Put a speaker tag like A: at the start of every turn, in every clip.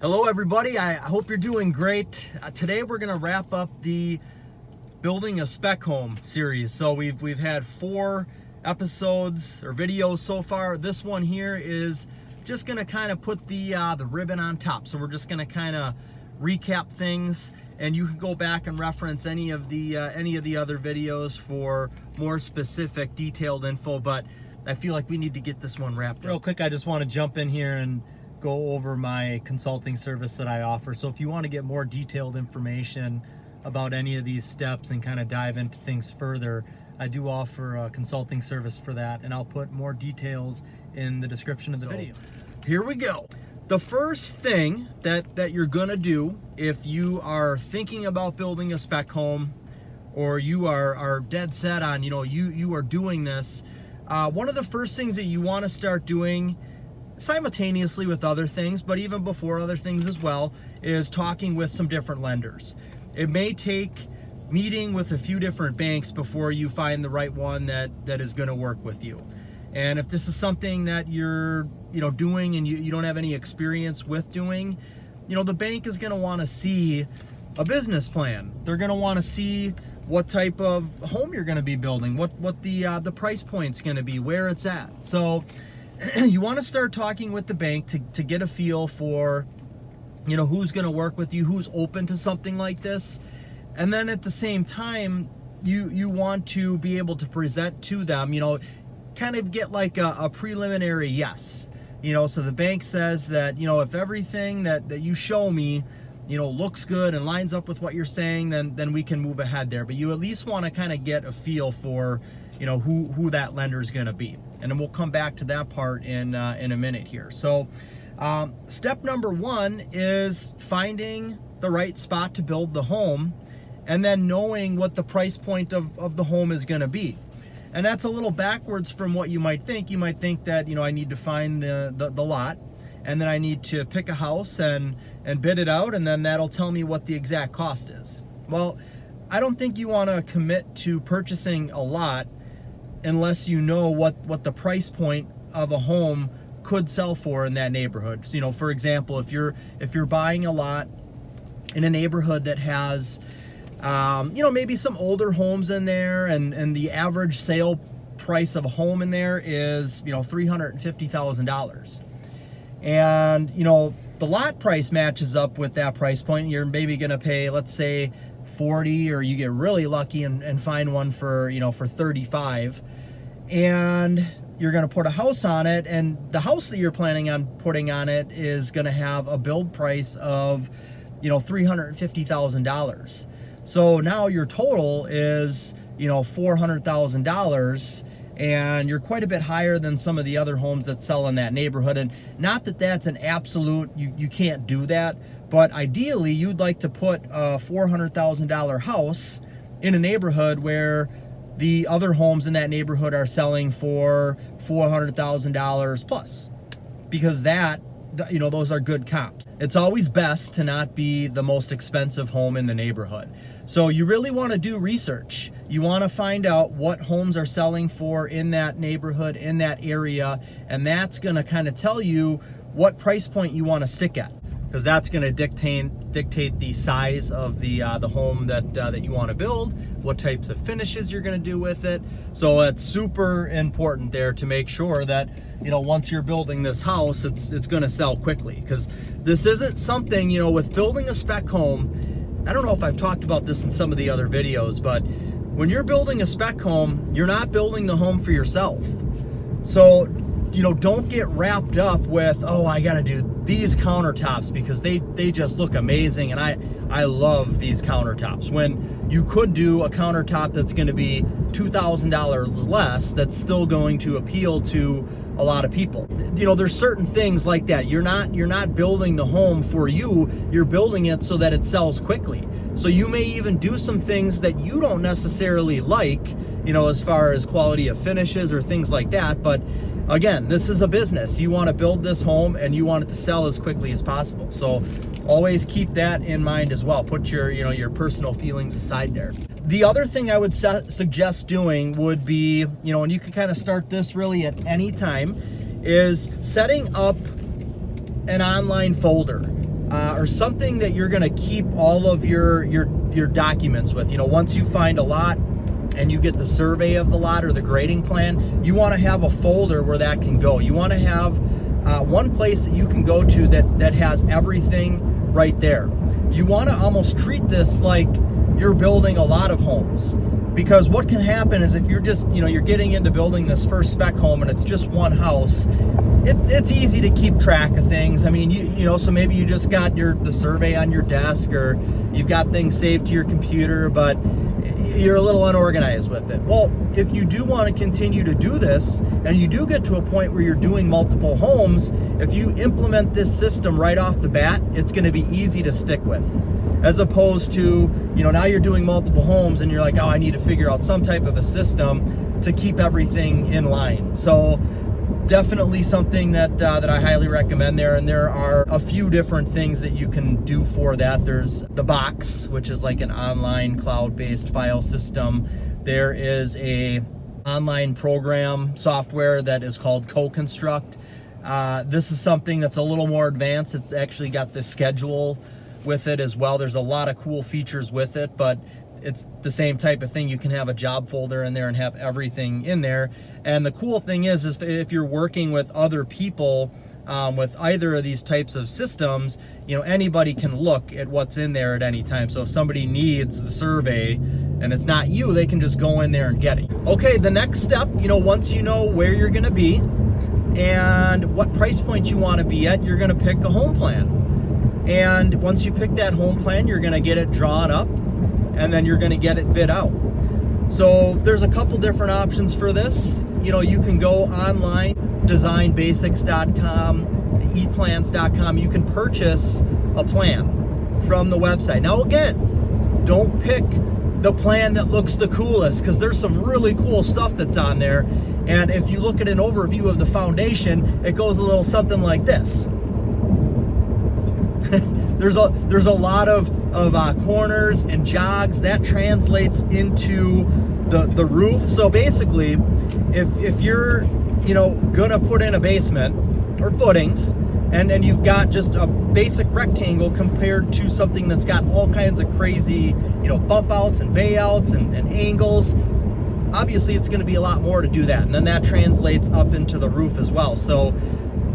A: Hello everybody, I hope you're doing great. Today we're going to wrap up the Building a Spec Home series. So we've had 4 episodes or videos so far. This one here is just going to kind of put the ribbon on top. So we're just going to kind of recap things, and you can go back and reference any of the other videos for more specific detailed info, but I feel like we need to get this one wrapped up. Real quick, I just want to jump in here and go over my consulting service that I offer. So if you want to get more detailed information about any of these steps and kind of dive into things further, I do offer a consulting service for that, and I'll put more details in the description of the video. Here we go. The first thing that you're gonna do if you are thinking about building a spec home, or you are dead set on, you are doing this, one of the first things that you want to start doing simultaneously with other things, but even before other things as well, is talking with some different lenders. It may take meeting with a few different banks before you find the right one that is going to work with you. And if this is something that you're doing and you don't have any experience with doing, the bank is going to want to see a business plan. They're going to want to see what type of home you're going to be building, what the price point's going to be, where it's at. So you want to start talking with the bank to get a feel for, who's going to work with you, who's open to something like this. And then at the same time, you want to be able to present to them, kind of get like a preliminary yes. So the bank says that, if everything that you show me, looks good and lines up with what you're saying, then we can move ahead there. But you at least want to kind of get a feel for, who that lender is going to be. And then we'll come back to that part in a minute here. So step number 1 is finding the right spot to build the home, and then knowing what the price point of the home is going to be. And that's a little backwards from what you might think. You might think that, I need to find the lot, and then I need to pick a house and bid it out, and then that'll tell me what the exact cost is. Well, I don't think you want to commit to purchasing a lot unless you know what the price point of a home could sell for in that neighborhood. So, for example, if you're buying a lot in a neighborhood that has maybe some older homes in there, and the average sale price of a home in there is $350,000, and the lot price matches up with that price point, you're maybe going to pay, let's say, 40, or you get really lucky and find one for for 35, and you're going to put a house on it, and the house that you're planning on putting on it is going to have a build price of $350,000. So now your total is $400,000, and you're quite a bit higher than some of the other homes that sell in that neighborhood. And not that that's an absolute, you can't do that, but ideally you'd like to put a $400,000 house in a neighborhood where the other homes in that neighborhood are selling for $400,000 plus, because that, those are good comps. It's always best to not be the most expensive home in the neighborhood. So you really want to do research. You want to find out what homes are selling for in that neighborhood, in that area, and that's going to kind of tell you what price point you want to stick at, because that's going to dictate the size of the home that you want to build, what types of finishes you're going to do with it. So it's super important there to make sure that once you're building this house, it's going to sell quickly, because this isn't something, with building a spec home. I don't know if I've talked about this in some of the other videos, but when you're building a spec home, you're not building the home for yourself. So, don't get wrapped up with, oh, I got to do these countertops because they just look amazing, and I love these countertops, when you could do a countertop that's going to be $2,000 less, that's still going to appeal to a lot of people. There's certain things like that. You're not building the home for you, you're building it so that it sells quickly. So you may even do some things that you don't necessarily like, as far as quality of finishes or things like that, but again, this is a business. You want to build this home and you want it to sell as quickly as possible. So always keep that in mind as well. Put your personal feelings aside there. The other thing I would suggest doing would be, and you can kind of start this really at any time, is setting up an online folder. or something that you're going to keep all of your documents with. Once you find a lot and you get the survey of the lot or the grading plan, you want to have a folder where that can go. You want to have one place that you can go to that has everything right there. You want to almost treat this like you're building a lot of homes, because what can happen is if you're just, you're getting into building this first spec home and it's just one house, it's easy to keep track of things. I mean, so maybe you just got the survey on your desk, or you've got things saved to your computer, but you're a little unorganized with it. Well, if you do want to continue to do this, and you do get to a point where you're doing multiple homes, if you implement this system right off the bat, it's going to be easy to stick with. As opposed to, now you're doing multiple homes and you're like, oh, I need to figure out some type of a system to keep everything in line. So definitely something that I highly recommend there. And there are a few different things that you can do for that. There's the box, which is like an online cloud-based file system. There is a online program software that is called Co-Construct. This is something that's a little more advanced. It's actually got the schedule with it as well. There's a lot of cool features with it, but it's the same type of thing. You can have a job folder in there and have everything in there. And the cool thing is if you're working with other people with either of these types of systems, anybody can look at what's in there at any time. So if somebody needs the survey and it's not you, they can just go in there and get it. Okay, the next step, once you know where you're gonna be and what price point you wanna be at, you're gonna pick a home plan. And once you pick that home plan, you're gonna get it drawn up, and then you're gonna get it bid out. So there's a couple different options for this. You can go online, designbasics.com, eplans.com. You can purchase a plan from the website. Now again, don't pick the plan that looks the coolest, because there's some really cool stuff that's on there. And if you look at an overview of the foundation, it goes a little something like this. There's a lot of corners and jogs that translates into the roof. So basically, if you're gonna put in a basement or footings, and you've got just a basic rectangle compared to something that's got all kinds of crazy bump outs and bay outs and angles, obviously it's going to be a lot more to do that, and then that translates up into the roof as well. So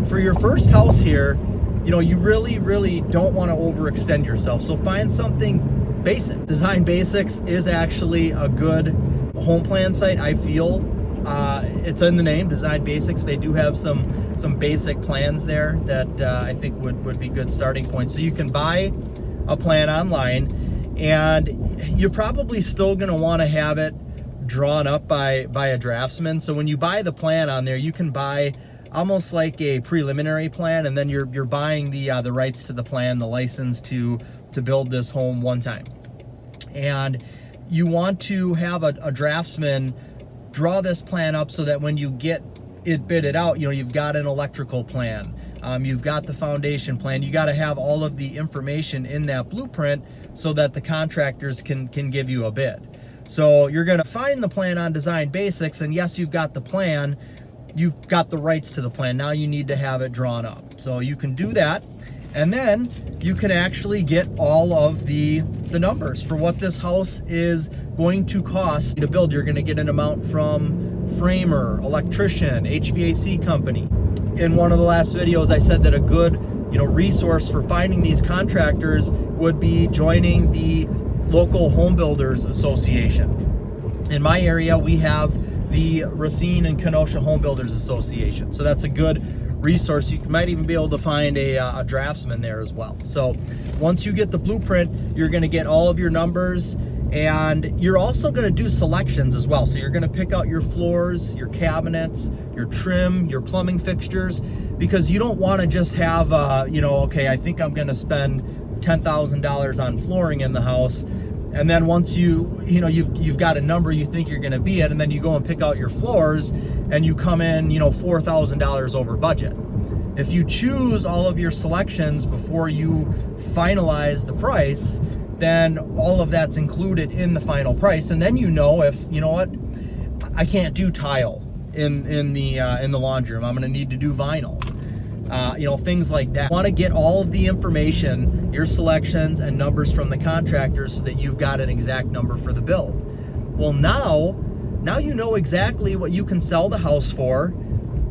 A: for your first house here, you really don't want to overextend yourself. So find something basic. Design Basics is actually a good home plan site, I feel. It's in the name, Design Basics. They do have some basic plans there that I think would be good starting points. So you can buy a plan online, and you're probably still going to want to have it drawn up by a draftsman. So when you buy the plan on there, you can buy almost like a preliminary plan, and then you're buying the rights to the plan, the license to build this home one time. And you want to have a draftsman draw this plan up so that when you get it bidded out, you've got an electrical plan, you've got the foundation plan. You got to have all of the information in that blueprint so that the contractors can give you a bid. So you're going to find the plan on Design Basics, and yes, you've got the plan, you've got the rights to the plan. Now you need to have it drawn up. So you can do that, and then you can actually get all of the numbers for what this house is going to cost to build. You're going to get an amount from framer, electrician, HVAC company. In one of the last videos, I said that a good resource for finding these contractors would be joining the local home builders association. In my area, we have the Racine and Kenosha Home Builders Association. So that's a good resource. You might even be able to find a draftsman there as well. So once you get the blueprint, you're going to get all of your numbers, and you're also going to do selections as well. So you're going to pick out your floors, your cabinets, your trim, your plumbing fixtures, because you don't want to just have okay, I think I'm going to spend $10,000 on flooring in the house, and then once you've got a number you think you're going to be at, and then you go and pick out your floors and you come in $4,000 over budget. If you choose all of your selections before you finalize the price, then all of that's included in the final price. And then if I can't do tile in the laundry room, I'm going to need to do vinyl. things like that. You want to get all of the information, your selections and numbers from the contractors so that you've got an exact number for the build. Well, now you know exactly what you can sell the house for,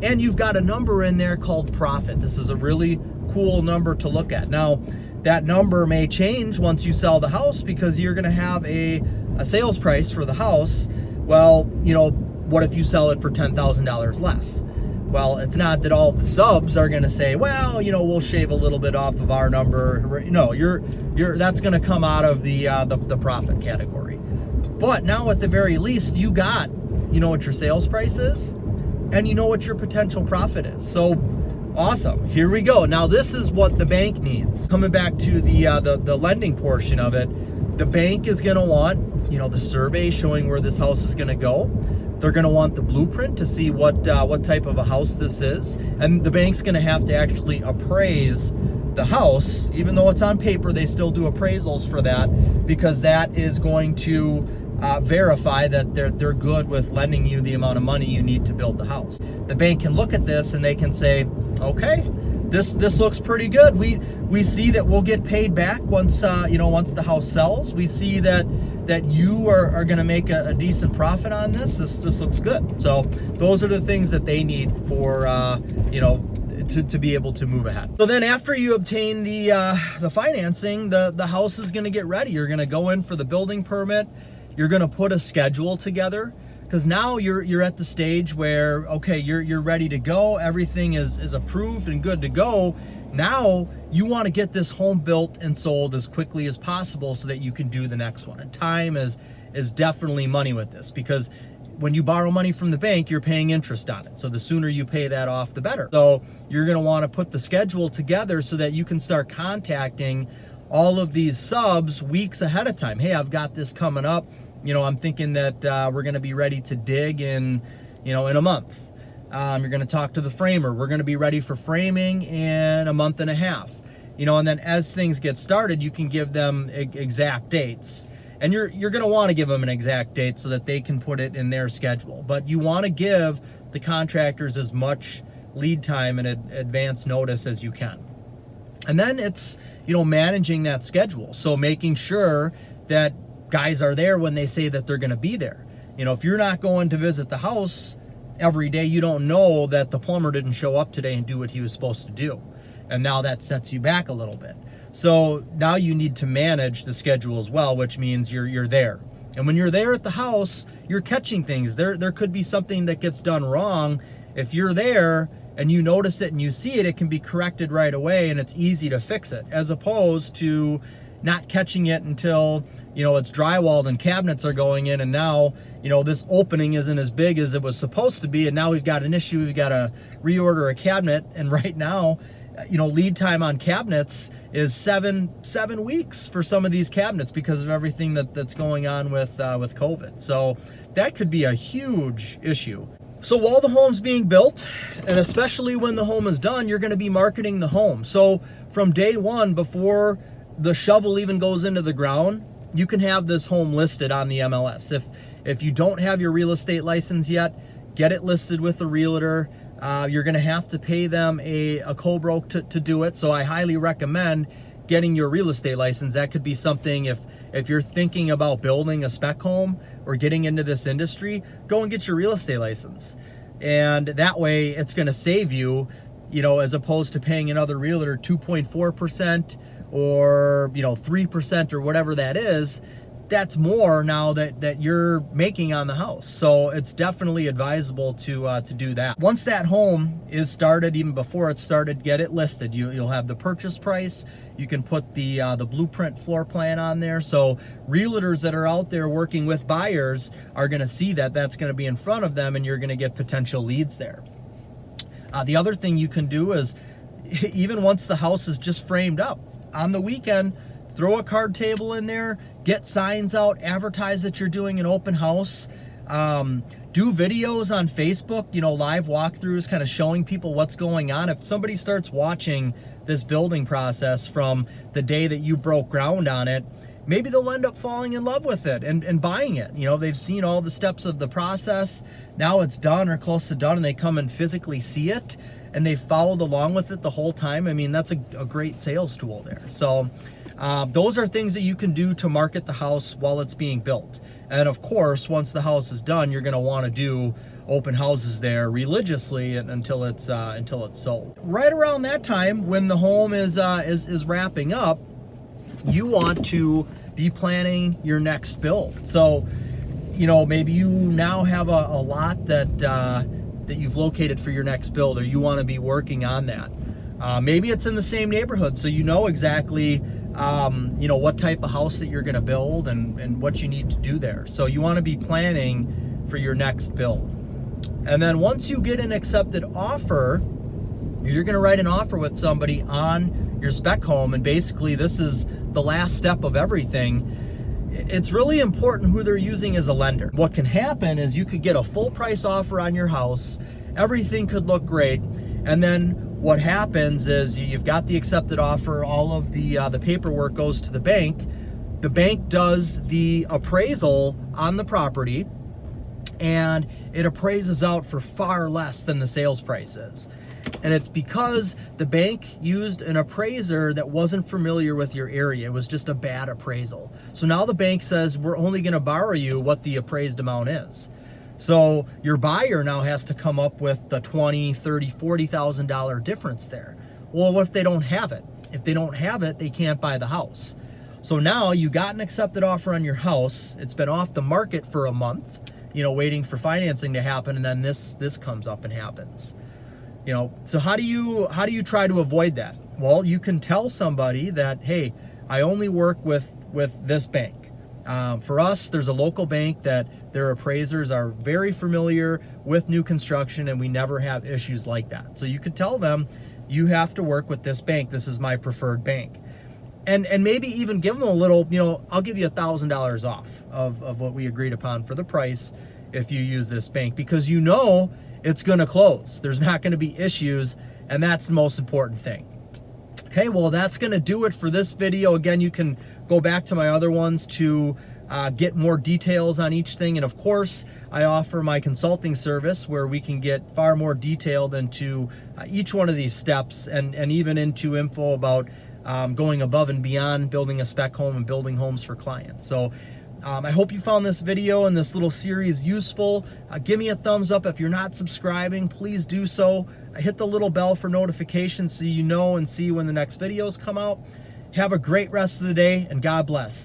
A: and you've got a number in there called profit. This is a really cool number to look at. Now, that number may change once you sell the house because you're going to have a sales price for the house. Well, what if you sell it for $10,000 less? Well, it's not that all the subs are going to say, well, we'll shave a little bit off of our number. No, that's going to come out of the profit category. But now at the very least, you got, what your sales price is, and you know what your potential profit is. So awesome, here we go. Now this is what the bank needs. Coming back to the lending portion of it, the bank is going to want, the survey showing where this house is going to go. They're going to want the blueprint to see what type of a house this is, and the bank's going to have to actually appraise the house. Even though it's on paper, they still do appraisals for that, because that is going to verify that they're good with lending you the amount of money you need to build the house. The bank can look at this and they can say, okay, this looks pretty good. We see that we'll get paid back once once the house sells. We see that you are going to make a decent profit on this. This looks good. So those are the things that they need for to be able to move ahead. So then after you obtain the financing, the house is going to get ready. You're going to go in for the building permit. You're going to put a schedule together, because now you're at the stage where, okay, you're ready to go. Everything is approved and good to go. Now you want to get this home built and sold as quickly as possible so that you can do the next one. And time is definitely money with this, because when you borrow money from the bank, you're paying interest on it. So the sooner you pay that off, the better. So you're going to want to put the schedule together so that you can start contacting all of these subs weeks ahead of time. Hey, I've got this coming up. I'm thinking that we're going to be ready to dig in a month. You're going to talk to the framer. We're going to be ready for framing in a month and a half. And then as things get started, you can give them exact dates. And you're going to want to give them an exact date so that they can put it in their schedule. But you want to give the contractors as much lead time and advance notice as you can. And then it's, managing that schedule. So making sure that guys are there when they say that they're going to be there. If you're not going to visit the house every day, you don't know that the plumber didn't show up today and do what he was supposed to do. And now that sets you back a little bit. So now you need to manage the schedule as well, which means you're there. And when you're there at the house, you're catching things. There could be something that gets done wrong. If you're there and you notice it and you see it, it can be corrected right away and it's easy to fix it, as opposed to not catching it until it's drywalled and cabinets are going in, and now this opening isn't as big as it was supposed to be, and now we've got an issue. We've got to reorder a cabinet, and right now lead time on cabinets is seven weeks for some of these cabinets because of everything that's going on with COVID. So that could be a huge issue. So while the home's being built, and especially when the home is done, you're going to be marketing the home. So from day one, before the shovel even goes into the ground, you can have this home listed on the MLS. If you don't have your real estate license yet, get it listed with a realtor. You're going to have to pay them a co-broke to do it. So I highly recommend getting your real estate license. That could be something, if you're thinking about building a spec home or getting into this industry, go and get your real estate license. And that way it's going to save you, as opposed to paying another realtor 2.4% or 3% or whatever that is. That's more now that you're making on the house. So it's definitely advisable to do that. Once that home is started, even before it's started, get it listed. You'll have the purchase price. You can put the blueprint floor plan on there. So realtors that are out there working with buyers are going to see that that's going to be in front of them, and you're going to get potential leads there. The other thing you can do is, even once the house is just framed up, on the weekend, throw a card table in there, get signs out, advertise that you're doing an open house, do videos on Facebook, live walkthroughs, kind of showing people what's going on. If somebody starts watching this building process from the day that you broke ground on it, maybe they'll end up falling in love with it and buying it. They've seen all the steps of the process. Now it's done or close to done, and they come and physically see it. and they followed along with it the whole time, I mean, that's a great sales tool there. So those are things that you can do to market the house while it's being built. And of course, once the house is done, you're going to want to do open houses there religiously until it's sold. Right around that time, when the home is wrapping up, you want to be planning your next build. So, you know, maybe you now have a lot that you've located for your next build, or you want to be working on that. Maybe it's in the same neighborhood, so you know exactly you know, what type of house that you're going to build and what you need to do there. So you want to be planning for your next build. And then once you get an accepted offer, you're going to write an offer with somebody on your spec home, and basically this is the last step of everything. It's really important who they're using as a lender. What can happen is you could get a full price offer on your house, everything could look great, and then what happens is you've got the accepted offer, all of the paperwork goes to the bank does the appraisal on the property, and it appraises out for far less than the sales price is. And it's because the bank used an appraiser that wasn't familiar with your area. It was just a bad appraisal. So now the bank says, we're only going to borrow you what the appraised amount is. So your buyer now has to come up with the $20,000, $30,000, $40,000 difference there. Well, what if they don't have it? If they don't have it, they can't buy the house. So now you got an accepted offer on your house. It's been off the market for a month, you know, waiting for financing to happen, and then this comes up and happens. You know, so how do you try to avoid that? Well, you can tell somebody that, hey, I only work with this bank. For us, there's a local bank that their appraisers are very familiar with new construction, and we never have issues like that. So you could tell them, you have to work with this bank. This is my preferred bank. And maybe even give them a little, you know, I'll give you $1,000 off of what we agreed upon for the price if you use this bank, because you know it's going to close. There's not going to be issues, and that's the most important thing. Okay, well, that's going to do it for this video. Again, you can go back to my other ones to get more details on each thing. And of course, I offer my consulting service where we can get far more detailed into each one of these steps, and even into info about going above and beyond building a spec home and building homes for clients. So I hope you found this video and this little series useful. Give me a thumbs up. If you're not subscribing, please do so. Hit the little bell for notifications so you know and see when the next videos come out. Have a great rest of the day, and God bless.